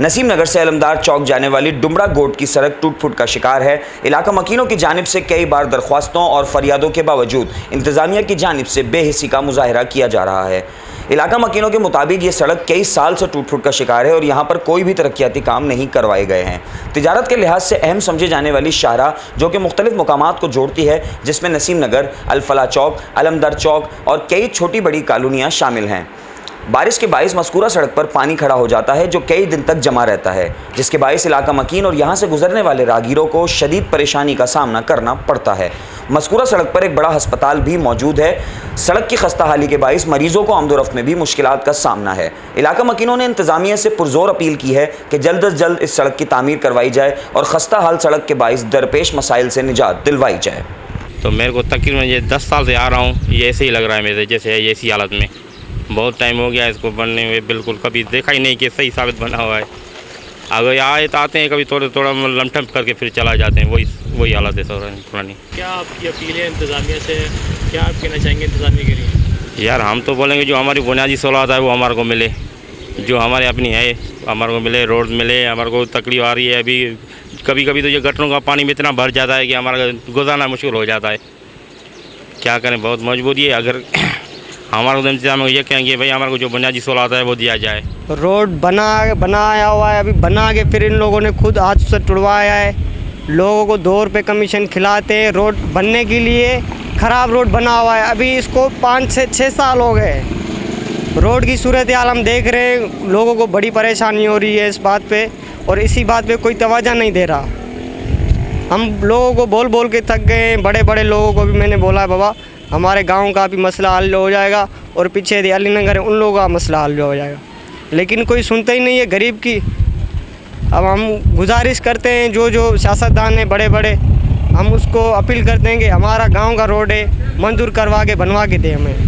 नसीम नगर से अलमदार चौक जाने वाली डुमरा गोट की सड़क टूट फूट का शिकार है। इलाका मकीनों की जानिब से कई बार दरख्वास्तों और फरियादों के बावजूद इंतजामिया की जानिब से बेहिसी का मुजाहरा किया जा रहा है। इलाका मकीनों के मुताबिक ये सड़क कई साल से टूट फूट का शिकार है और यहाँ पर कोई भी तरक्याती काम नहीं करवाए गए हैं। तिजारत के लिहाज से अहम समझे जाने वाली शाहराह जो कि मुख्तलिफ मुकामात को जोड़ती है, जिसमें नसीम नगर, अल-फलाह चौक, अलमदार चौक और कई छोटी बड़ी कॉलोनियाँ शामिल हैं। बारिश के बाइस मज़कूरा सड़क पर पानी खड़ा हो जाता है जो कई दिन तक जमा रहता है, जिसके बाइस इलाका मकीन और यहाँ से गुजरने वाले राहगीरों को शदीद परेशानी का सामना करना पड़ता है। मज़कूरा सड़क पर एक बड़ा अस्पताल भी मौजूद है। सड़क की खस्ता हाली के बाइस मरीजों को आमदोरफ्त में भी मुश्किलात का सामना है। इलाका मकीनों ने इंतजामिया से पुरजोर अपील की है कि जल्द अज जल्द इस सड़क की तामीर करवाई जाए और खस्ता हाल सड़क के बाइस दरपेश मसाइल से निजात दिलवाई जाए। तो मेरे को तकरीबन ये 10 साल से आ रहा हूँ, ये ऐसे ही लग रहा है मेरे जैसे है, ऐसी हालत में बहुत टाइम हो गया इसको बनने में, बिल्कुल कभी देखा ही नहीं कि सही साबित बना हुआ है। अगर आए तो आते हैं, कभी थोड़ा लमठम करके फिर चला जाते हैं, वही हालत है पुरानी। क्या आपकी अपील है इंतज़ामिया से, क्या आप कहना चाहेंगे इंतज़ामिया के लिए? यार हम तो बोलेंगे जो हमारी बुनियादी सहूलत है वो हमारे को मिले, जो हमारे अपनी है हमारे को मिले, रोड मिले। हमारे को तकलीफ आ रही है अभी, कभी कभी तो ये गटरों का पानी में इतना भर जाता है कि हमारा गुजारना मुश्किल हो जाता है। क्या करें, बहुत मजबूरी है। अगर हमारे को इंतजाम ये कहेंगे भाई हमारे को जो बुनियादी सहूलत है वो दिया जाए। रोड बनाया हुआ है, अभी बना के फिर इन लोगों ने खुद हाथ से तुड़वाया है। लोगों को 2 रुपये कमीशन खिलाते हैं रोड बनने के लिए। ख़राब रोड बना हुआ है, अभी इसको 5 से 6 साल हो गए। रोड की सूरत हाल हम देख रहे हैं, लोगों को बड़ी परेशानी हो रही है इस बात पे, और इसी बात पे कोई तवज्जो नहीं दे रहा। हम लोगों को बोल बोल के थक गए हैं। बड़े बड़े लोगों को भी मैंने बोला है बाबा हमारे गांव का भी मसला हल हो जाएगा, और पीछे अली नगर है उन लोगों का मसला हल हो जाएगा, लेकिन कोई सुनता ही नहीं है गरीब की। अब हम गुजारिश करते हैं जो सियासतदान हैं बड़े बड़े, हम उसको अपील करते हैं कि हमारा गांव का रोड है, मंजूर करवा के बनवा के दें हमें।